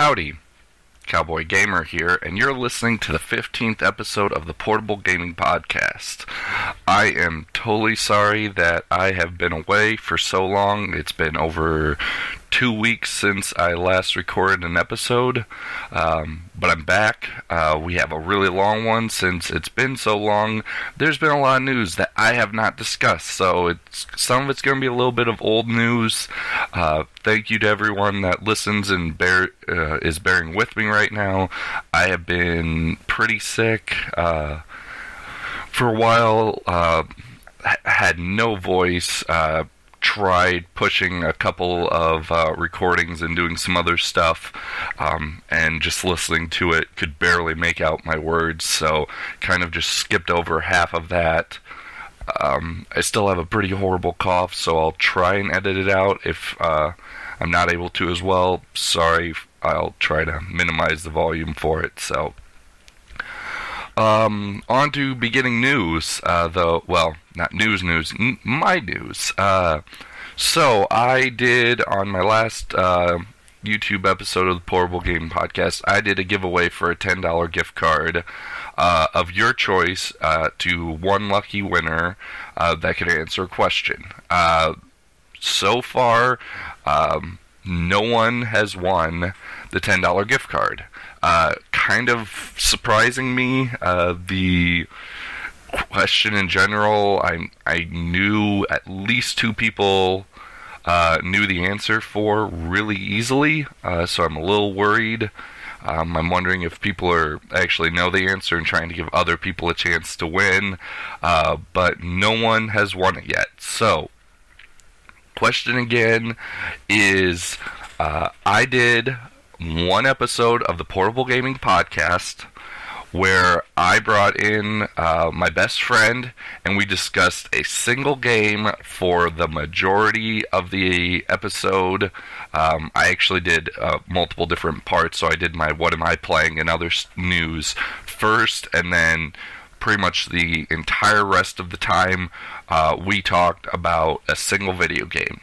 Howdy, Cowboy Gamer here, and you're listening to the 15th episode of the Portable Gaming Podcast. I am totally sorry that I have been away for so long. It's been over 2 weeks since I last recorded an episode, but I'm back. We have a really long one since it's been so long. There's been a lot of news that I have not discussed, so some of it's going to be a little bit of old news. Thank you to everyone that listens and is bearing with me right now. I have been pretty sick for a while, had no voice, tried pushing a couple of recordings and doing some other stuff, and just listening to it could barely make out my words, so kind of just skipped over half of that. I still have a pretty horrible cough, so I'll try and edit it out if I'm not able to as well. Sorry, I'll try to minimize the volume for it. So, on to beginning news, well, not news, my news. So, I did, on my last YouTube episode of the Portable Gaming Podcast, I did a giveaway for a $10 gift card of your choice to one lucky winner that could answer a question. So far, no one has won the $10 gift card. Kind of surprising me. The question in general, I knew at least two people knew the answer for really easily, so I'm a little worried. I'm wondering if people actually know the answer and trying to give other people a chance to win, but no one has won it yet. So, question again is, I did one episode of the Portable Gaming Podcast where I brought in my best friend, and we discussed a single game for the majority of the episode. I actually did multiple different parts, so I did my What Am I Playing and other news first, and then pretty much the entire rest of the time we talked about a single video game.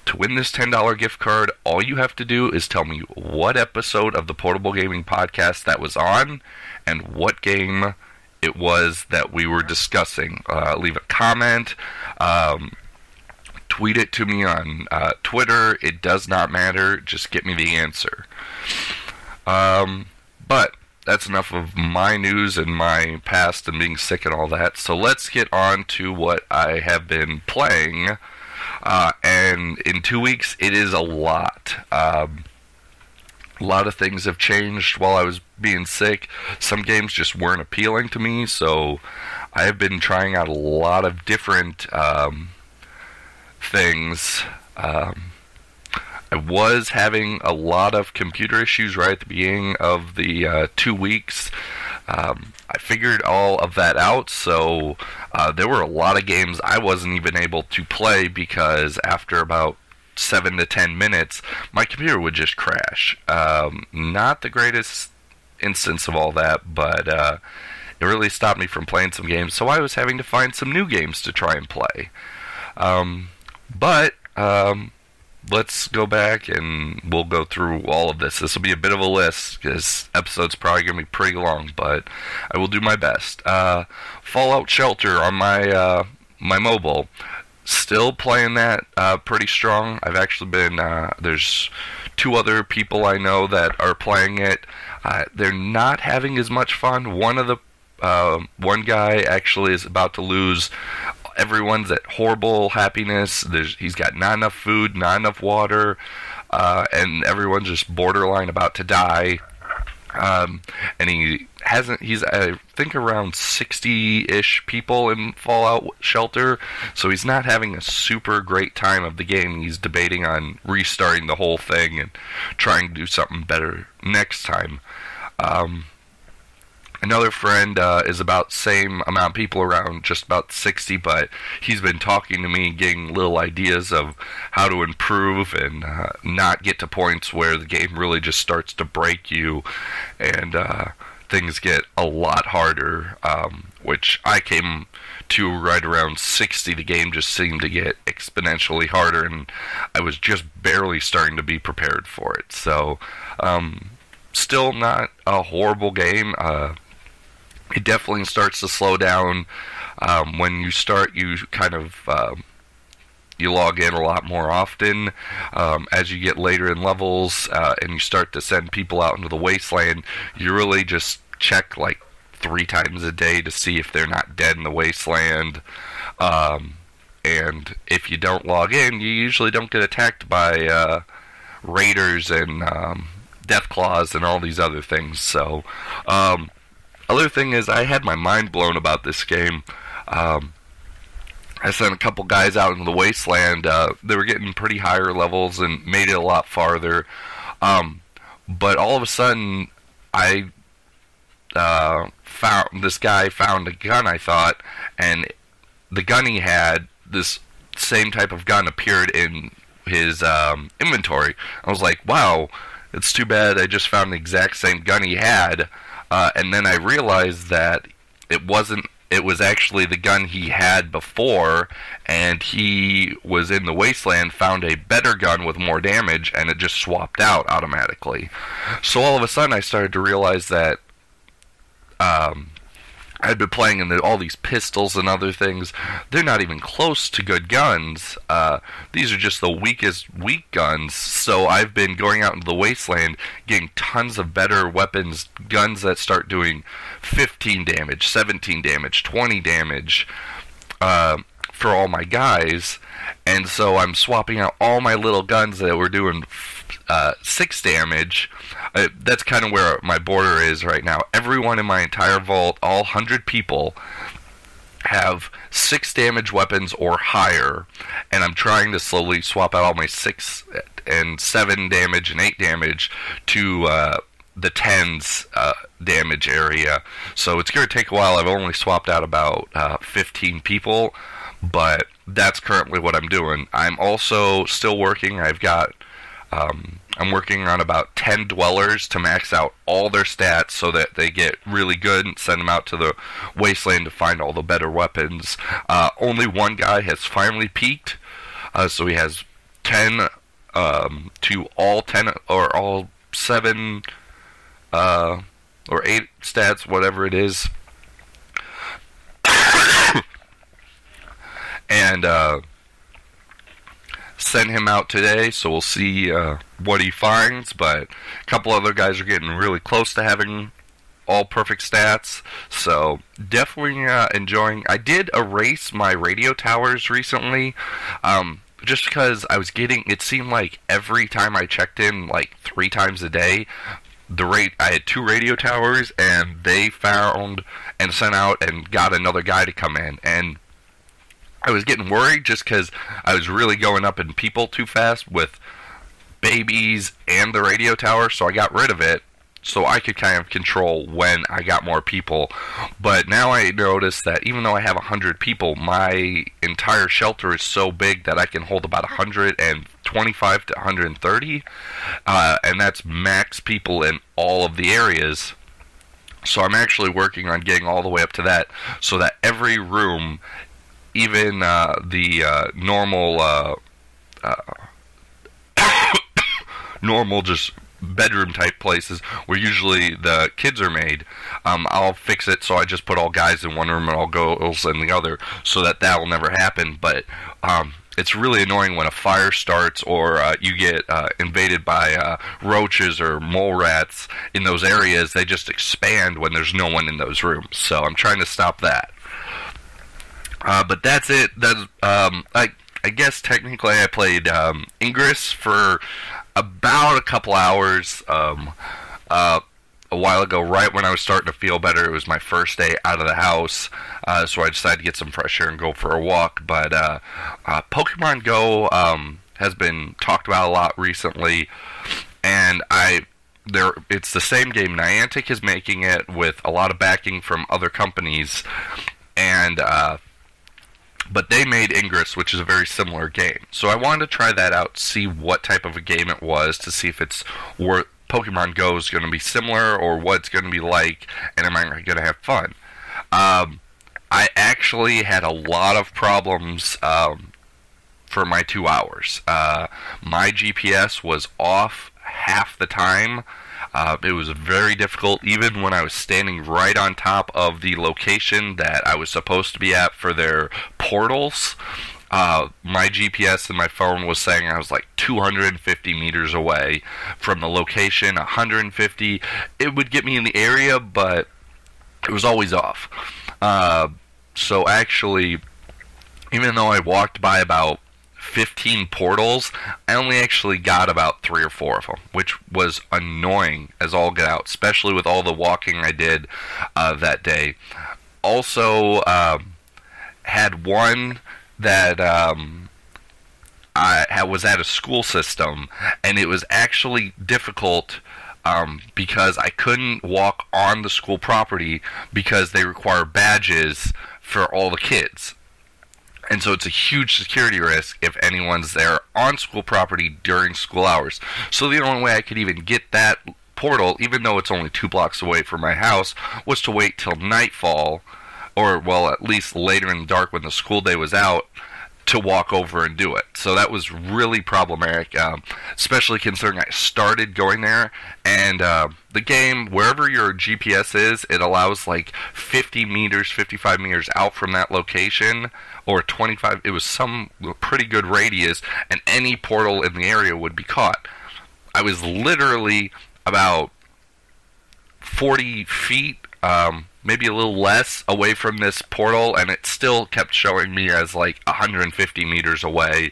To win this $10 gift card, all you have to do is tell me what episode of the Portable Gaming Podcast that was on and what game it was that we were discussing. Leave a comment, tweet it to me on Twitter. It does not matter. Just get me the answer. But that's enough of my news and my past and being sick and all that. So let's get on to what I have been playing. And in 2 weeks, it is a lot. A lot of things have changed while I was being sick. Some games just weren't appealing to me, so I have been trying out a lot of different things. I was having a lot of computer issues right at the beginning of the 2 weeks. I figured all of that out, so there were a lot of games I wasn't even able to play because after about 7 to 10 minutes, my computer would just crash. Not the greatest instance of all that, but it really stopped me from playing some games, so I was having to find some new games to try and play. But let's go back and we'll go through all of this. This will be a bit of a list because this episode's probably going to be pretty long, but I will do my best. Fallout Shelter on my mobile. Still playing that pretty strong. I've actually been, there's two other people I know that are playing it. They're not having as much fun. One guy actually is about to lose. Everyone's at horrible happiness. He's got not enough food, not enough water, and everyone's just borderline about to die. And he's I think around 60-ish people in Fallout Shelter, so he's not having a super great time of the game. He's debating on restarting the whole thing and trying to do something better next time. Another friend is about same amount of people, around just about 60, but he's been talking to me, getting little ideas of how to improve and not get to points where the game really just starts to break you and things get a lot harder, which I came to right around 60, the game just seemed to get exponentially harder, and I was just barely starting to be prepared for it. So, still not a horrible game. It definitely starts to slow down. When you start, you kind of you log in a lot more often. As you get later in levels and you start to send people out into the wasteland, you really just check like 3 times a day to see if they're not dead in the wasteland. And if you don't log in, you usually don't get attacked by raiders and death claws and all these other things. So, other thing is, I had my mind blown about this game. I sent a couple guys out into the wasteland. They were getting pretty higher levels and made it a lot farther. But all of a sudden, I this guy found a gun, I thought, and the gun he had, this same type of gun appeared in his inventory. I was like, wow, it's too bad I just found the exact same gun he had. And then I realized that it was actually the gun he had before, and he was in the wasteland, found a better gun with more damage, and it just swapped out automatically. So all of a sudden I started to realize that I'd been playing in all these pistols and other things. They're not even close to good guns. These are just the weakest weak guns. So I've been going out into the wasteland, getting tons of better weapons, guns that start doing 15 damage, 17 damage, 20 damage for all my guys. And so I'm swapping out all my little guns that were doing 6 damage. That's kind of where my border is right now. Everyone in my entire vault, all 100 people, have 6 damage weapons or higher, and I'm trying to slowly swap out all my 6 and 7 damage and 8 damage to the 10s damage area. So it's going to take a while. I've only swapped out about 15 people, but that's currently what I'm doing. I'm also still working. I'm working on about 10 dwellers to max out all their stats so that they get really good and send them out to the wasteland to find all the better weapons. Only one guy has finally peaked, so he has 10 to all 10 or all 7 or 8 stats, whatever it is. And sent him out today, so we'll see what he finds. But a couple other guys are getting really close to having all perfect stats, so definitely enjoying. I did erase my radio towers recently, just because I was getting, it seemed like every time I checked in, like 3 times a day, I had 2 radio towers, and they found and sent out and got another guy to come in, and I was getting worried just because I was really going up in people too fast with babies and the radio tower, so I got rid of it so I could kind of control when I got more people. But now I notice that even though I have 100 people, my entire shelter is so big that I can hold about 125 to 130, and that's max people in all of the areas. So I'm actually working on getting all the way up to that, so that every room, even the normal just bedroom type places where usually the kids are made, I'll fix it so I just put all guys in one room and all girls in the other, so that will never happen. But it's really annoying when a fire starts or you get invaded by roaches or mole rats in those areas. They just expand when there's no one in those rooms, so I'm trying to stop that. But that's it. I guess technically I played Ingress for about a couple hours a while ago, right when I was starting to feel better. It was my first day out of the house, so I decided to get some fresh air and go for a walk. But Pokemon Go has been talked about a lot recently, and it's the same game. Niantic is making it with a lot of backing from other companies, and but they made Ingress, which is a very similar game. So I wanted to try that out, see what type of a game it was, to see if it's worth Pokemon Go is going to be similar or what it's going to be like, and am I going to have fun. I actually had a lot of problems for my 2 hours. My GPS was off half the time. It was very difficult, even when I was standing right on top of the location that I was supposed to be at for their portals. My GPS and my phone was saying I was like 250 meters away from the location, 150. It would get me in the area, but it was always off. So actually, even though I walked by about 15 portals, I only actually got about 3 or 4 of them, which was annoying as all get out, especially with all the walking I did that day. Also, had one that I was at a school system, and it was actually difficult because I couldn't walk on the school property because they require badges for all the kids. And so it's a huge security risk if anyone's there on school property during school hours. So the only way I could even get that portal, even though it's only 2 blocks away from my house, was to wait till nightfall, or, well, at least later in the dark when the school day was out, to walk over and do it. So that was really problematic, especially considering I started going there, and the game, wherever your GPS is, it allows like 50 meters, 55 meters out from that location, or 25, it was some pretty good radius, and any portal in the area would be caught. I was literally about 40 feet, maybe a little less away from this portal, and it still kept showing me as like 150 meters away,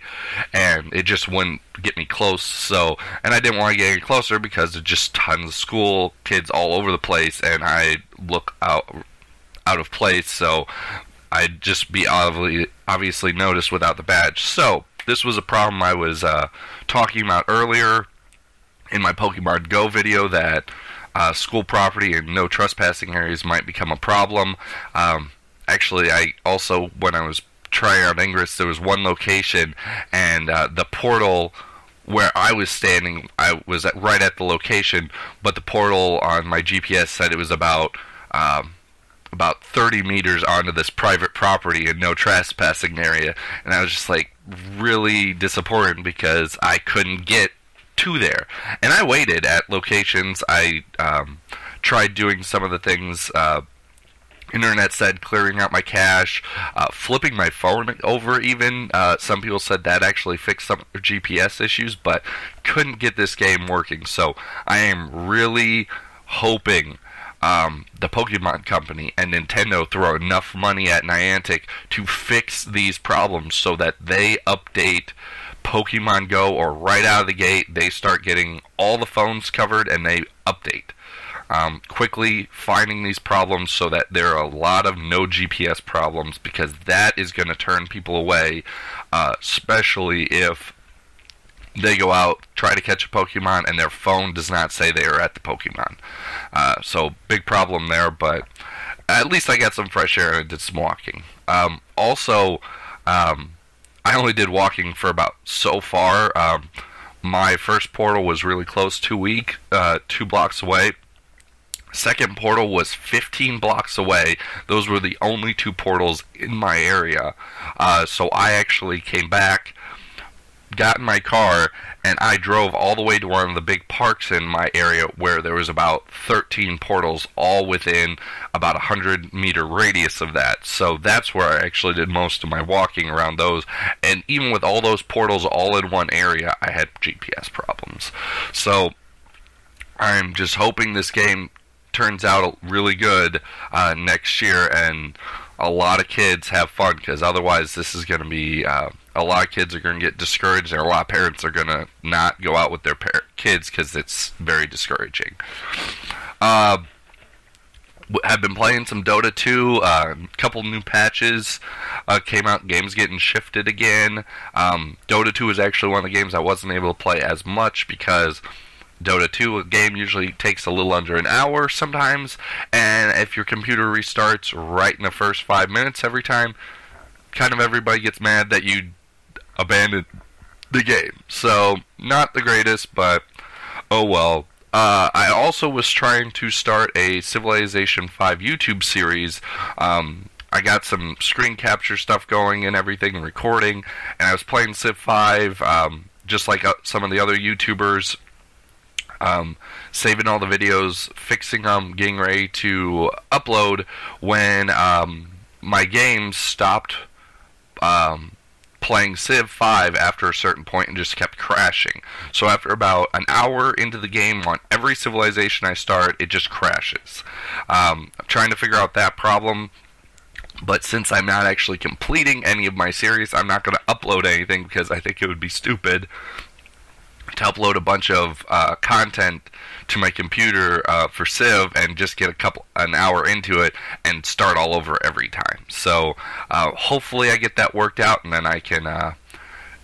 and it just wouldn't get me close. So, and I didn't want to get any closer because there's just tons of school kids all over the place, and I look out of place, so I'd just be obviously noticed without the badge. So this was a problem I was talking about earlier in my Pokemon Go video, that school property and no trespassing areas might become a problem. Actually, I also, when I was trying out Ingress, there was one location, and the portal where I was standing, I was right at the location, but the portal on my GPS said it was about 30 meters onto this private property and no trespassing area, and I was just like really disappointed because I couldn't get to there. And I waited at locations. I tried doing some of the things internet said, clearing out my cache, flipping my phone over even. Some people said that actually fixed some of their GPS issues, but couldn't get this game working. So I am really hoping the Pokemon Company and Nintendo throw enough money at Niantic to fix these problems so that they update Pokemon Go, or right out of the gate they start getting all the phones covered and they update. Quickly finding these problems so that there are a lot of no GPS problems, because that is going to turn people away, especially if they go out, try to catch a Pokemon, and their phone does not say they are at the Pokemon. So, big problem there, but at least I got some fresh air and did some walking. I only did walking for about so far. My first portal was really close, 2 blocks away. Second portal was 15 blocks away. Those were the only 2 portals in my area. So I actually came back, got in my car, and I drove all the way to one of the big parks in my area where there was about 13 portals, all within about 100-meter radius of that. So that's where I actually did most of my walking around those. And even with all those portals all in one area, I had GPS problems. So I'm just hoping this game turns out really good next year, and a lot of kids have fun, because otherwise this is going to be a lot of kids are going to get discouraged, and a lot of parents are going to not go out with their kids because it's very discouraging. Have been playing some Dota 2. A couple new patches came out. Games getting shifted again. Dota 2 is actually one of the games I wasn't able to play as much because Dota 2, a game usually takes a little under an hour sometimes, and if your computer restarts right in the first 5 minutes every time, kind of everybody gets mad that you abandoned the game. So, not the greatest, but oh well. I also was trying to start a Civilization 5 YouTube series. I got some screen capture stuff going and everything, and recording, and I was playing Civ 5, just like some of the other YouTubers, saving all the videos, fixing them, getting ready to upload when my game stopped playing Civ 5 after a certain point and just kept crashing. So after about an hour into the game, on every civilization I start, it just crashes. I'm trying to figure out that problem, but since I'm not actually completing any of my series, I'm not going to upload anything because I think it would be stupid to upload a bunch of content to my computer for Civ and just get an hour into it and start all over every time. So hopefully I get that worked out, and then I can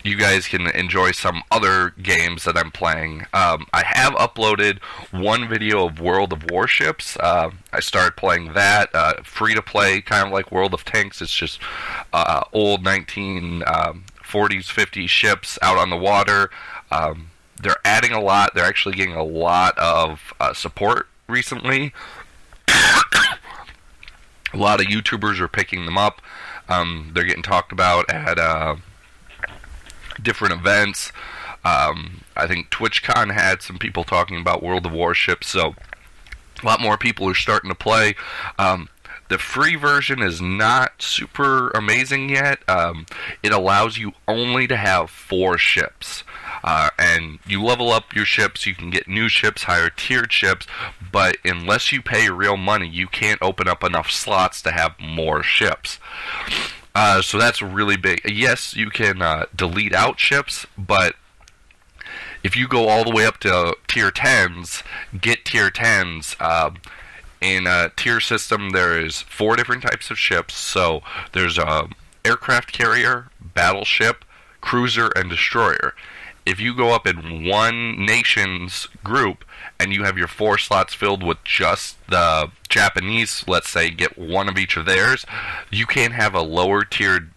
you guys can enjoy some other games that I'm playing. I have uploaded one video of World of Warships. I started playing that, free to play, kind of like World of Tanks. It's just old 1940s, 50s ships out on the water. They're adding a lot. They're actually getting a lot of support recently. A lot of YouTubers are picking them up. They're getting talked about at different events. I think TwitchCon had some people talking about World of Warships, so a lot more people are starting to play. The free version is not super amazing yet. It allows you only to have 4 ships. And you level up your ships, you can get new ships, higher tiered ships, but unless you pay real money, you can't open up enough slots to have more ships. So that's really big. Yes, you can delete out ships, but if you go all the way up to tier 10s, get tier 10s, in a tier system there is 4 different types of ships. So there's a aircraft carrier, battleship, cruiser, and destroyer. If you go up in one nation's group and you have your 4 slots filled with just the Japanese, let's say, get one of each of theirs, you can't have a lower tiered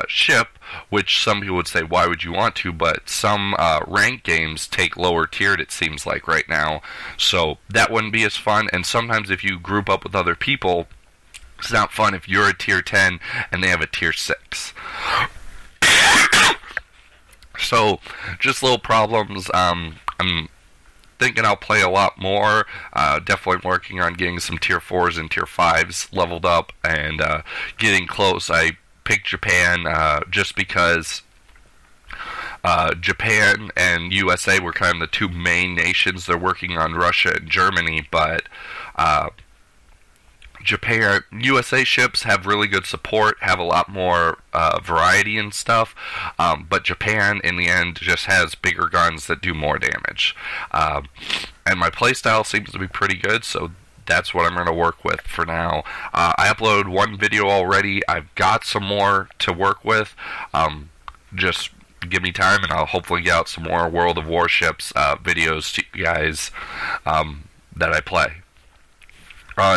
ship, which some people would say, why would you want to? But some ranked games take lower tiered, it seems like, right now. So that wouldn't be as fun. And sometimes if you group up with other people, it's not fun if you're a tier 10 and they have a tier 6. So, just little problems. I'm thinking I'll play a lot more. Definitely working on getting some tier 4s and tier 5s leveled up and getting close. I picked Japan just because Japan and USA were kind of the 2 main nations. They're working on Russia and Germany, but Japan, USA ships have really good support, have a lot more variety and stuff, but Japan in the end just has bigger guns that do more damage. And my playstyle seems to be pretty good, so that's what I'm going to work with for now. I uploaded 1 video already. I've got some more to work with. Just give me time and I'll hopefully get out some more World of Warships videos to you guys that I play.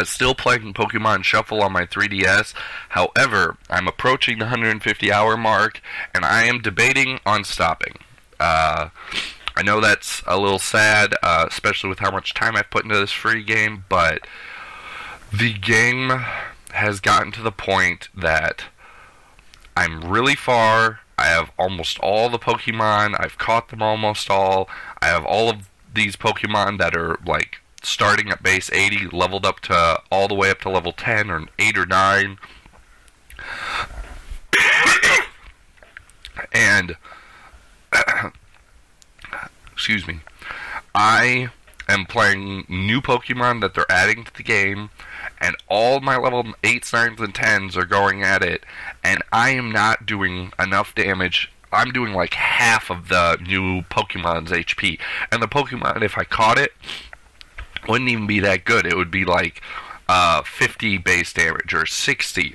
Still playing Pokemon Shuffle on my 3DS. However, I'm approaching the 150 hour mark, and I am debating on stopping. I know that's a little sad, especially with how much time I've put into this free game, but the game has gotten to the point that I'm really far. I have almost all the Pokemon. I've caught them almost all. I have all of these Pokemon that are, like, starting at base 80, leveled up to all the way up to level 10 or 8 or 9. And excuse me. I am playing new Pokemon that they're adding to the game, and all my level 8s, 9s, and 10s are going at it, and I am not doing enough damage. I'm doing like half of the new Pokemon's HP. And the Pokemon, if I caught it, wouldn't even be that good. It would be like 50 base damage or 60.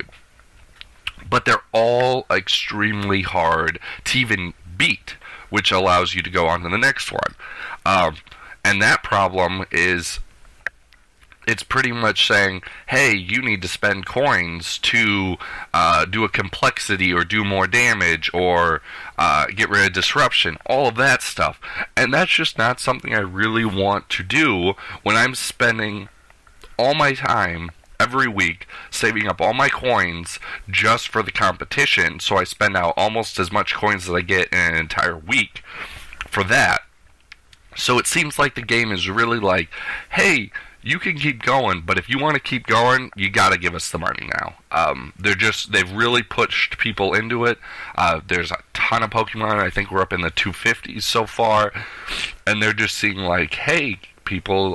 But they're all extremely hard to even beat, which allows you to go on to the next one. And that problem is, it's pretty much saying, hey, you need to spend coins to do a complexity or do more damage or get rid of disruption, all of that stuff. And that's just not something I really want to do when I'm spending all my time every week, saving up all my coins just for the competition, so I spend out almost as much coins as I get in an entire week for that. So it seems like the game is really like, hey, you can keep going, but if you want to keep going, you got to give us the money now. They've really pushed people into it. There's a ton of Pokemon. I think we're up in the 250s so far, and they're just seeing like, hey, people,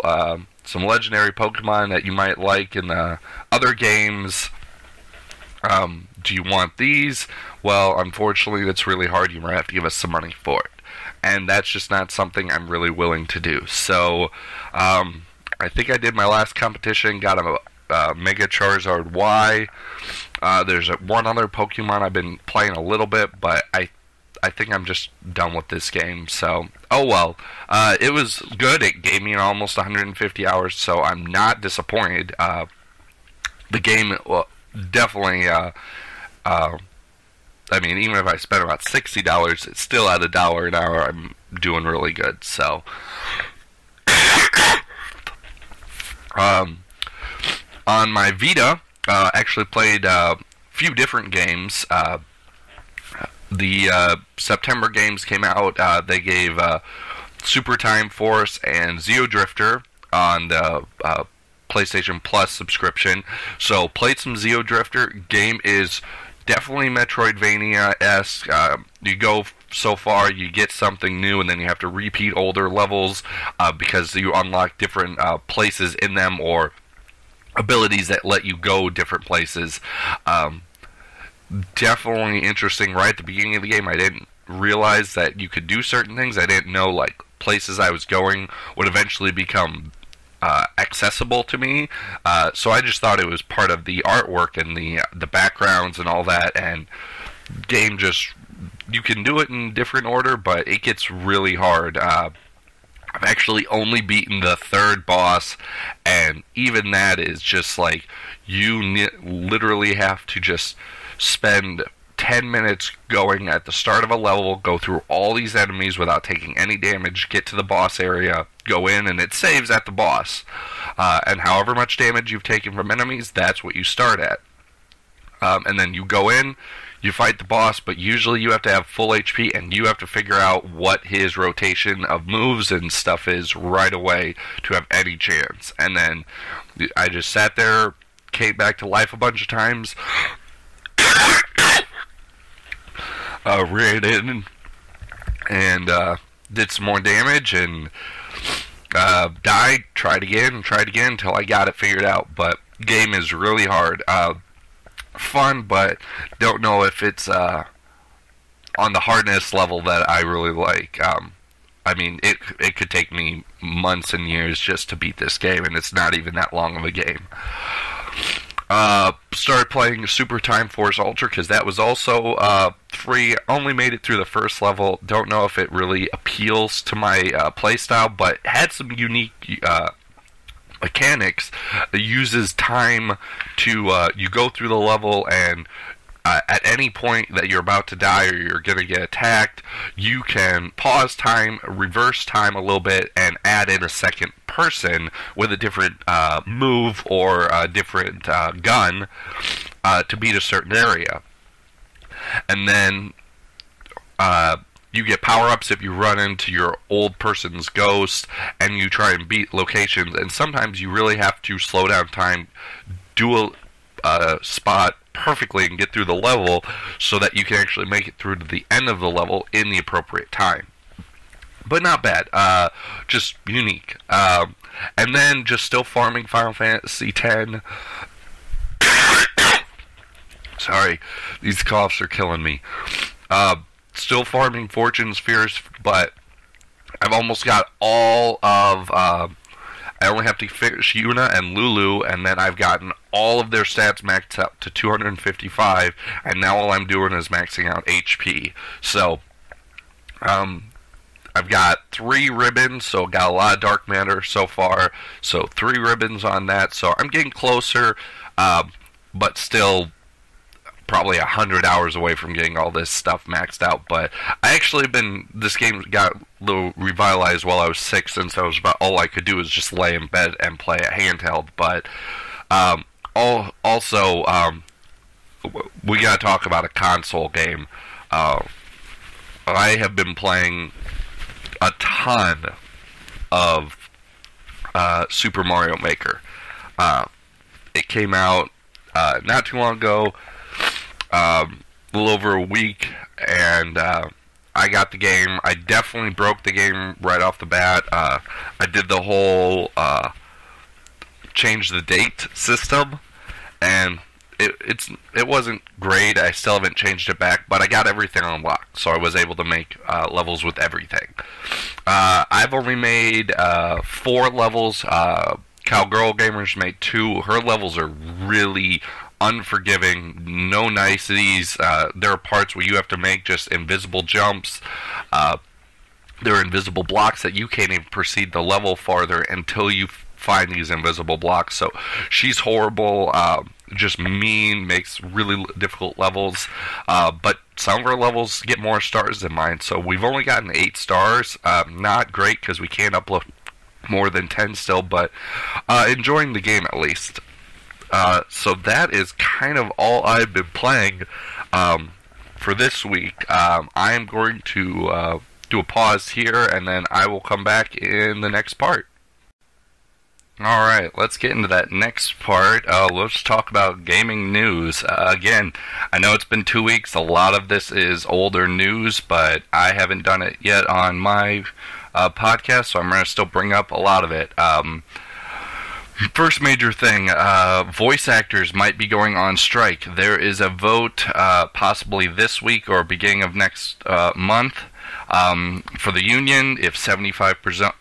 some legendary Pokemon that you might like in the other games. Do you want these? Well, unfortunately, that's really hard. You might have to give us some money for it, and that's just not something I'm really willing to do. So, I think I did my last competition, got a Mega Charizard Y. There's one other Pokemon I've been playing a little bit, but I think I'm just done with this game. So, oh well. It was good. It gave me almost 150 hours, so I'm not disappointed. The game, well, definitely, I mean, even if I spent about $60, it's still at $1 an hour. I'm doing really good, so... on my Vita, actually played a few different games. The September games came out. They gave Super Time Force and Zodrifter on the PlayStation Plus subscription. So played some Zodrifter. Game is definitely Metroidvania-esque. You go so far, you get something new, and then you have to repeat older levels because you unlock different places in them, or abilities that let you go different places. Definitely interesting. Right at the beginning of the game, I didn't realize that you could do certain things. I didn't know, like, places I was going would eventually become accessible to me, so I just thought it was part of the artwork and the backgrounds and all that, and game just, you can do it in different order, but it gets really hard. I've actually only beaten the third boss, and even that is just like, you literally have to just spend 10 minutes going at the start of a level, go through all these enemies without taking any damage, get to the boss area, go in, and it saves at the boss. And however much damage you've taken from enemies, that's what you start at. And then you go in, you fight the boss, but usually you have to have full HP, and you have to figure out what his rotation of moves and stuff is right away to have any chance. And then I just sat there, came back to life a bunch of times, ran in and did some more damage, and died, tried again until I got it figured out. But game is really hard. Fun, but don't know if it's on the hardness level that I really like. I mean, it could take me months and years just to beat this game, and it's not even that long of a game. Started playing Super Time Force Ultra because that was also free. Only made it through the first level. Don't know if it really appeals to my playstyle, but had some unique mechanics. It uses time to you go through the level, and at any point that you're about to die or you're going to get attacked, you can pause time, reverse time a little bit, and add in a second person with a different move or a different gun to beat a certain area. And then you get power-ups if you run into your old person's ghost and you try and beat locations, and sometimes you really have to slow down time, do a spot perfectly and get through the level so that you can actually make it through to the end of the level in the appropriate time. But not bad, just unique. And then just still farming Final Fantasy X. Sorry, these coughs are killing me. Still farming Fortune Spheres, but I've almost got all of, I only have to finish Yuna and Lulu, and then I've gotten all of their stats maxed up to 255, and now all I'm doing is maxing out HP. So, I've got 3 ribbons, so got a lot of dark matter so far, so 3 ribbons on that, so I'm getting closer, but still probably 100 hours away from getting all this stuff maxed out. But I actually this game got a little revitalized while I was sick, since I was about all I could do was just lay in bed and play a handheld. But Also, we gotta talk about a console game. I have been playing a ton of Super Mario Maker. It came out not too long ago, a little over a week, and I got the game. I definitely broke the game right off the bat. I did the whole change the date system, and it wasn't great. I still haven't changed it back, but I got everything unlocked, so I was able to make levels with everything. I've only made 4 levels. Cowgirl Gamers made 2. Her levels are really unforgiving, no niceties. There are parts where you have to make just invisible jumps. There are invisible blocks that you can't even proceed the level farther until you find these invisible blocks. So she's horrible, just mean, makes really difficult levels, but some of her levels get more stars than mine, so we've only gotten 8 stars. Not great because we can't upload more than 10 still, but enjoying the game at least. So that is kind of all I've been playing for this week. I am going to do a pause here, and then I will come back in the next part. Alright, let's get into that next part. Let's talk about gaming news. Again, I know it's been 2 weeks. A lot of this is older news, but I haven't done it yet on my podcast, so I'm going to still bring up a lot of it. First major thing, voice actors might be going on strike. There is a vote possibly this week or beginning of next month for the union. If 75%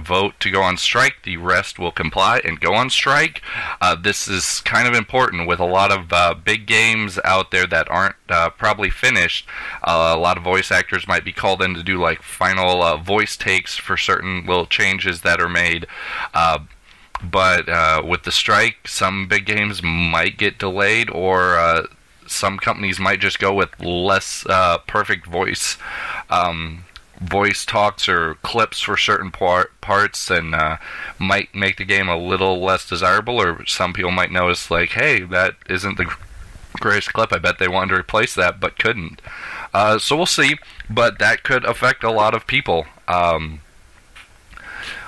vote to go on strike, the rest will comply and go on strike. This is kind of important with a lot of big games out there that aren't probably finished. A lot of voice actors might be called in to do like final voice takes for certain little changes that are made. But with the strike, some big games might get delayed, or some companies might just go with less perfect voice talks or clips for certain parts, and might make the game a little less desirable, or some people might notice like, hey, that isn't the greatest clip, I bet they wanted to replace that but couldn't. So we'll see, but that could affect a lot of people. On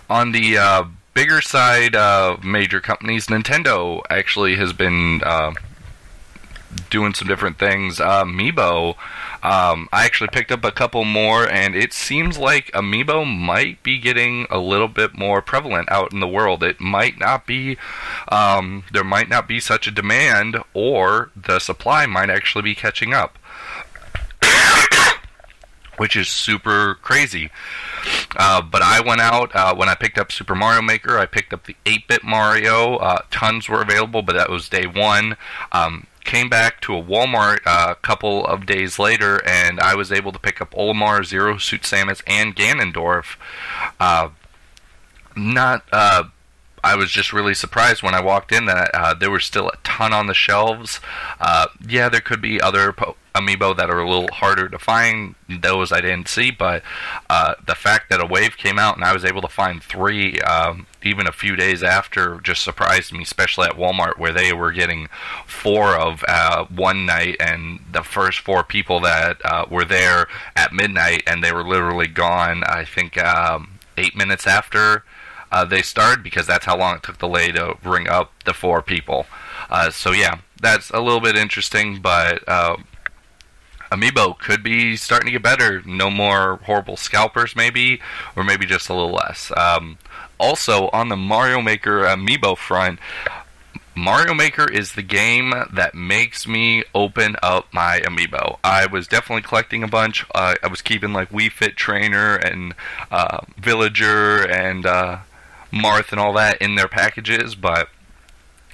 the bigger side of major companies, Nintendo actually has been doing some different things. Amiibo, I actually picked up a couple more, and it seems like Amiibo might be getting a little bit more prevalent out in the world. It might not be, there might not be such a demand, or the supply might actually be catching up, which is super crazy. But I went out, when I picked up Super Mario Maker, I picked up the 8-bit Mario. Tons were available, but that was day 1. Came back to a Walmart a couple of days later, and I was able to pick up Olimar, Zero Suit Samus, and Ganondorf. I was just really surprised when I walked in that there were still a ton on the shelves. Yeah, there could be other Amiibo that are a little harder to find. Those I didn't see, but the fact that a wave came out and I was able to find 3 even a few days after just surprised me, especially at Walmart, where they were getting 4 of one night, and the first 4 people that were there at midnight, and they were literally gone, I think 8 minutes after they started, because that's how long it took the lay to ring up the 4 people. So yeah, that's a little bit interesting, but Amiibo could be starting to get better. No more horrible scalpers, maybe, or maybe just a little less. Also, on the Mario Maker Amiibo front, Mario Maker is the game that makes me open up my Amiibo. I was definitely collecting a bunch. I was keeping like Wii Fit Trainer and Villager and Marth and all that in their packages, but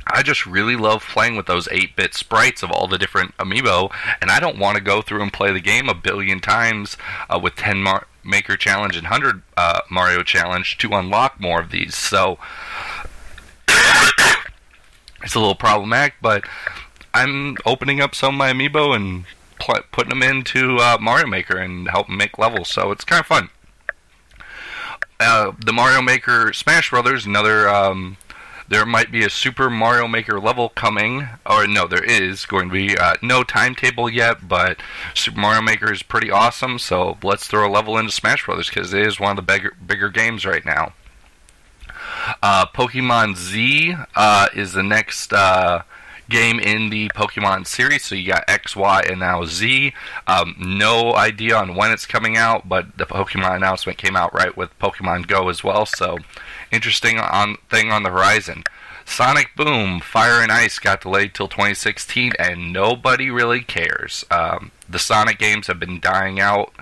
I just really love playing with those 8-bit sprites of all the different Amiibo, and I don't want to go through and play the game a billion times with 10 Maker Challenge and 100 Mario Challenge to unlock more of these. So it's a little problematic, but I'm opening up some of my Amiibo and putting them into Mario Maker and helping make levels, so it's kind of fun. The Mario Maker Smash Brothers, another there might be a Super Mario Maker level coming, or no, there is going to be no timetable yet, but Super Mario Maker is pretty awesome, so let's throw a level into Smash Brothers, because it is one of the bigger games right now. Pokemon Z is the next game in the Pokemon series, so you got X, Y, and now Z. No idea on when it's coming out, but the Pokemon announcement came out right with Pokemon Go as well, so interesting thing on the horizon. Sonic Boom, Fire and Ice got delayed till 2016, and nobody really cares. The Sonic games have been dying out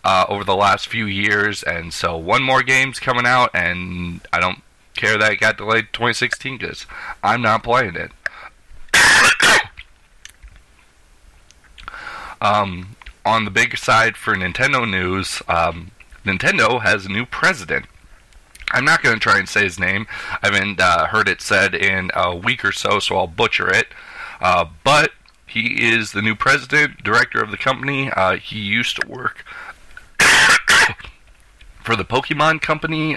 over the last few years, and so one more game's coming out, and I don't care that it got delayed 2016 because I'm not playing it. On the big side for Nintendo news, Nintendo has a new president. I'm not going to try and say his name. I haven't heard it said in a week or so, so I'll butcher it. But he is the new president, director of the company. He used to work for the Pokemon Company.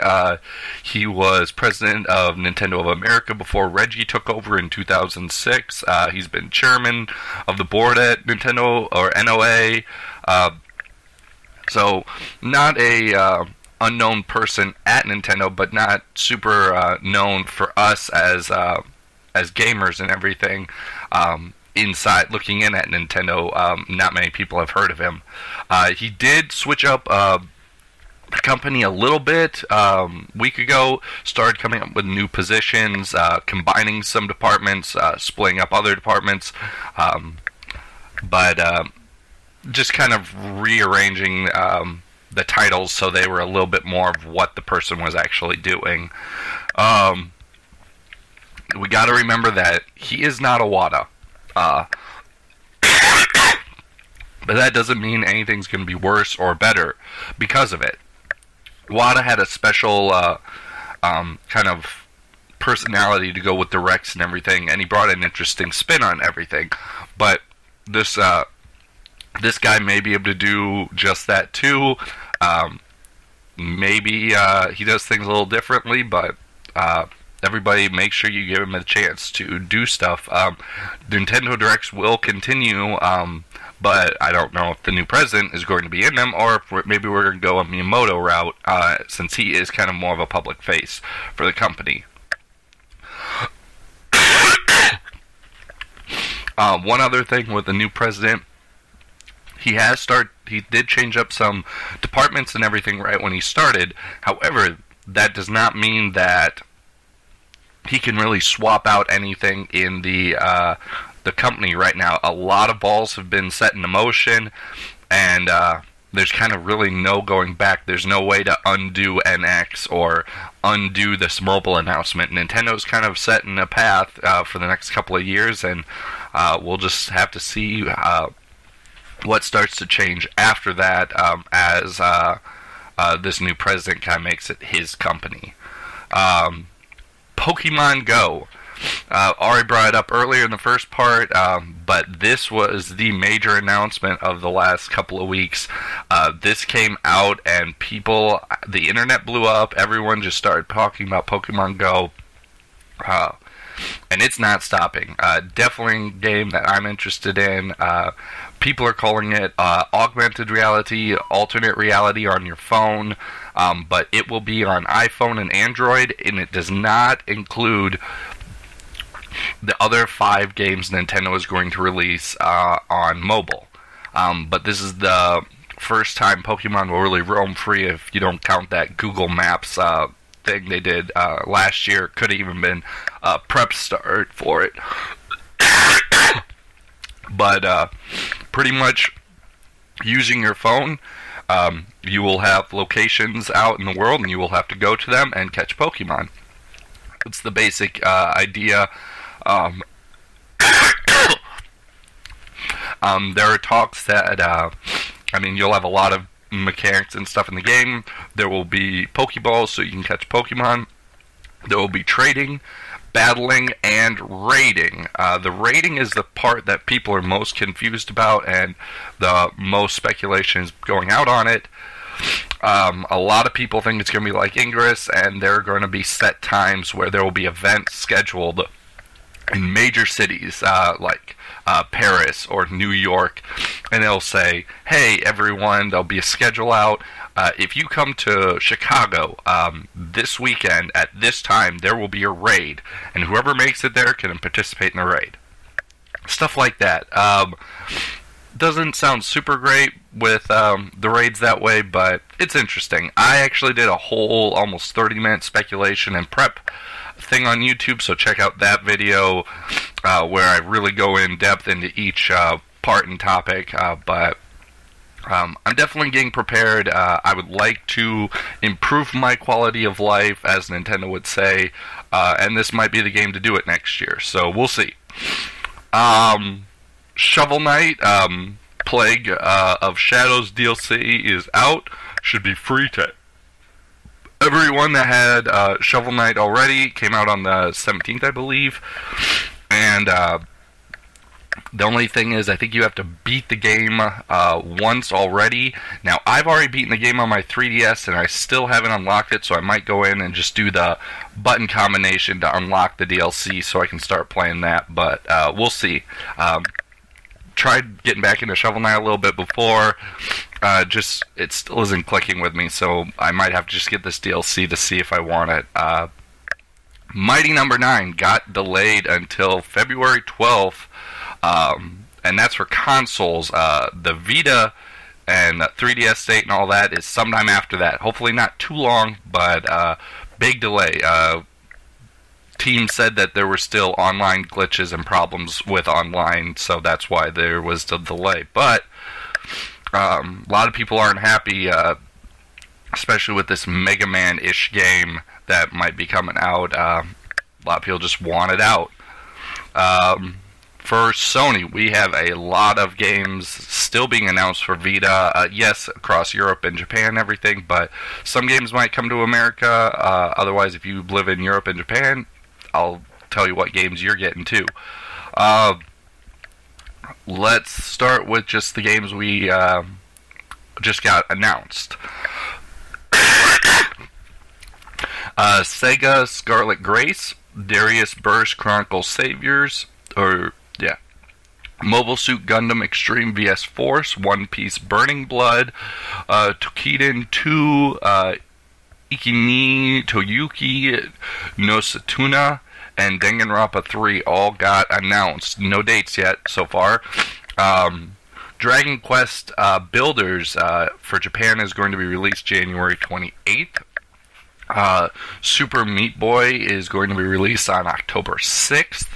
He was president of Nintendo of America before Reggie took over in 2006. He's been chairman of the board at Nintendo, or NOA. So, not a unknown person at Nintendo, but not super known for us as gamers and everything. Inside, looking in at Nintendo, not many people have heard of him. He did switch up the company a little bit week ago, started coming up with new positions, combining some departments, splitting up other departments, but just kind of rearranging the titles so they were a little bit more of what the person was actually doing. We got to remember that he is not Iwata, but that doesn't mean anything's going to be worse or better because of it. Iwata had a special kind of personality to go with the Rex and everything, and he brought an interesting spin on everything. But this guy may be able to do just that too. Maybe he does things a little differently, but everybody make sure you give him a chance to do stuff. Nintendo Directs will continue, but I don't know if the new president is going to be in them, or if maybe we're going to go a Miyamoto route, since he is kind of more of a public face for the company. One other thing with the new president, he did change up some departments and everything right when he started. However, that does not mean that he can really swap out anything in the company right now. A lot of balls have been set into motion, and there's kind of really no going back. There's no way to undo NX or undo this mobile announcement. Nintendo's kind of setting a path for the next couple of years, and we'll just have to see what starts to change after that as this new president kind of makes it his company. Pokemon Go. Ari brought it up earlier in the first part, but this was the major announcement of the last couple of weeks. This came out and the internet blew up. Everyone just started talking about Pokemon Go. And it's not stopping. Definitely a game that I'm interested in. People are calling it augmented reality, alternate reality on your phone. But it will be on iPhone and Android, and it does not include the other 5 games Nintendo is going to release on mobile. But this is the first time Pokemon will really roam free, if you don't count that Google Maps thing they did last year. Could have even been a prep start for it. But pretty much using your phone, you will have locations out in the world, and you will have to go to them and catch Pokemon. It's the basic idea. There are talks that, you'll have a lot of mechanics and stuff in the game. There will be Pokeballs, so you can catch Pokemon. There will be trading, battling, and raiding. The raiding is the part that people are most confused about, and the most speculation is going out on it. A lot of people think it's going to be like Ingress, and there are going to be set times where there will be events scheduled in major cities like Paris or New York, and it'll say, hey everyone, there'll be a schedule out. If you come to Chicago this weekend at this time, there will be a raid, and whoever makes it there can participate in the raid. Stuff like that. Doesn't sound super great with the raids that way, but it's interesting. I actually did a whole almost 30-minute speculation and prep thing on YouTube, so check out that video where I really go in depth into each part and topic, but I'm definitely getting prepared. I would like to improve my quality of life, as Nintendo would say, and this might be the game to do it next year, so we'll see. Shovel Knight, Plague of Shadows DLC is out. Should be free to everyone that had Shovel Knight already. Came out on the 17th, I believe. And the only thing is, I think you have to beat the game once already. Now, I've already beaten the game on my 3DS, and I still haven't unlocked it, so I might go in and just do the button combination to unlock the DLC so I can start playing that, but we'll see. Tried getting back into Shovel Knight a little bit before, just it still isn't clicking with me, so I might have to just get this DLC to see if I want it. Mighty Number 9 got delayed until February 12th, and that's for consoles. The Vita and 3DS state and all that is sometime after that. Hopefully not too long, but big delay. Team said that there were still online glitches and problems with online, so that's why there was the delay. But a lot of people aren't happy, especially with this Mega Man-ish game that might be coming out. A lot of people just want it out. For Sony, we have a lot of games still being announced for Vita. Yes, across Europe and Japan and everything, but some games might come to America. Otherwise, if you live in Europe and Japan, I'll tell you what games you're getting too. Let's start with just the games we just got announced. Sega Scarlet Grace, Darius Burst Chronicles Saviors, Mobile Suit Gundam Extreme vs Force, One Piece Burning Blood, Tokiden 2, Ikini Toyuki no Satuna, and Danganronpa 3 all got announced. No dates yet so far. Dragon Quest Builders for Japan is going to be released January 28th. Super Meat Boy is going to be released on October 6th.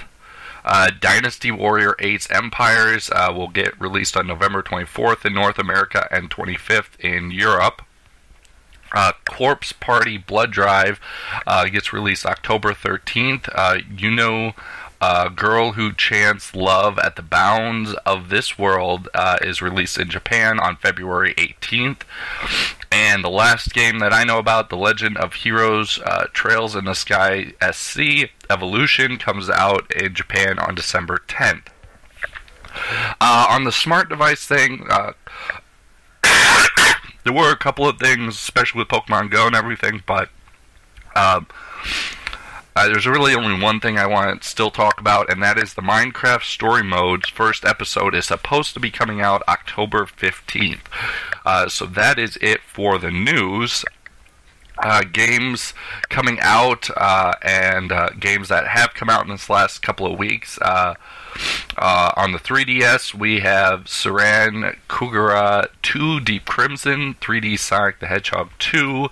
Dynasty Warrior 8's Empires will get released on November 24th in North America and 25th in Europe. Corpse Party Blood Drive gets released October 13th. Girl Who Chants Love at the Bounds of This World is released in Japan on February 18th. And the last game that I know about, The Legend of Heroes Trails in the Sky SC Evolution, comes out in Japan on December 10th. On the smart device thing, there were a couple of things, especially with Pokemon Go and everything, but there's really only one thing I want to still talk about, and that is the Minecraft Story Mode's first episode is supposed to be coming out October 15th. So that is it for the news. Games coming out, and games that have come out in this last couple of weeks. On the 3DS, we have Saran Kugura 2 Deep Crimson, 3D Sonic the Hedgehog 2,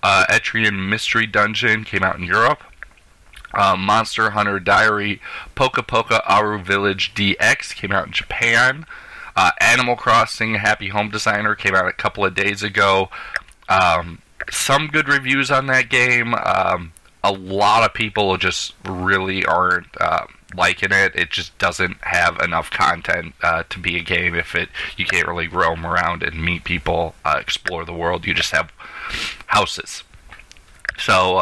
Etrian Mystery Dungeon came out in Europe. Monster Hunter Diary Poka Poka Aru Village DX came out in Japan. Animal Crossing Happy Home Designer came out a couple of days ago. Some good reviews on that game. A lot of people just really aren't liking it. It just doesn't have enough content to be a game. You can't really roam around and meet people, explore the world. You just have houses. So,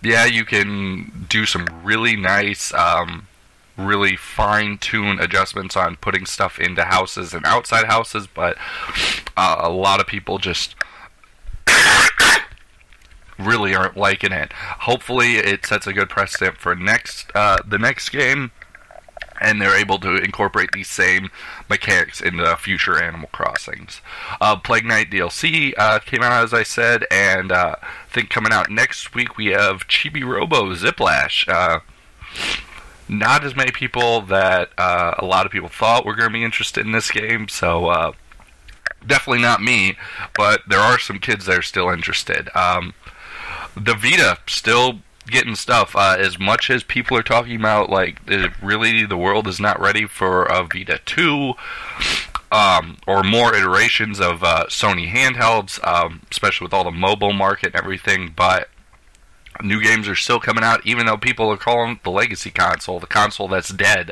yeah, you can do some really nice really fine-tune adjustments on putting stuff into houses and outside houses, but a lot of people just really aren't liking it. Hopefully it sets a good precedent for the next game, and they're able to incorporate these same mechanics into future Animal Crossings. Plague Knight DLC came out, as I said, and I think coming out next week we have Chibi Robo Ziplash. Not as many people that a lot of people thought were going to be interested in this game, so definitely not me, but there are some kids that are still interested. The Vita still getting stuff, as much as people are talking about, like, really the world is not ready for a Vita 2, or more iterations of Sony handhelds, especially with all the mobile market and everything, but new games are still coming out, even though people are calling it the legacy console, the console that's dead.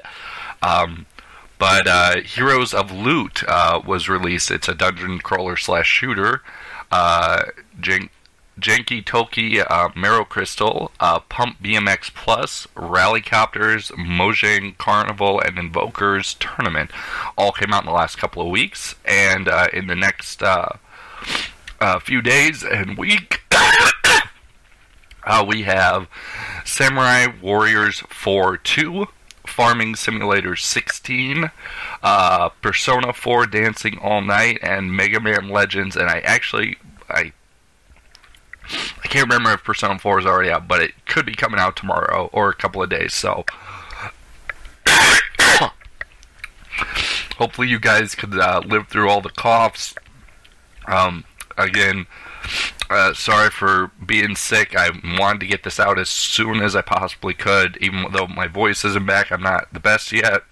But Heroes of Loot was released. It's a dungeon crawler / shooter. Janky Toki, Marrow Crystal, Pump BMX Plus, Rallycopters, Mojang Carnival, and Invokers Tournament all came out in the last couple of weeks. And in the next few days and week, we have Samurai Warriors 4-2, Farming Simulator 16, Persona 4 Dancing All Night, and Mega Man Legends. And I can't remember if Persona 4 is already out, but it could be coming out tomorrow or a couple of days, so hopefully you guys could live through all the coughs. Again, sorry for being sick. I wanted to get this out as soon as I possibly could, even though my voice isn't back. I'm not the best yet.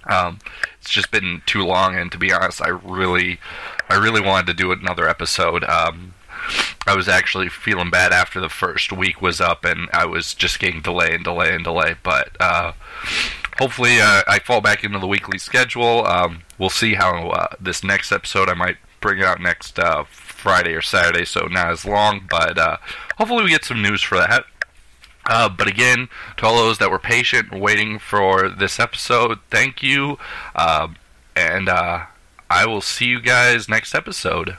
It's just been too long, and to be honest, I really wanted to do another episode. I was actually feeling bad after the first week was up, and I was just getting delay, but hopefully I fall back into the weekly schedule. We'll see how this next episode, I might bring it out next Friday or Saturday, so not as long, but hopefully we get some news for that. But again, to all those that were patient and waiting for this episode, thank you, and I will see you guys next episode.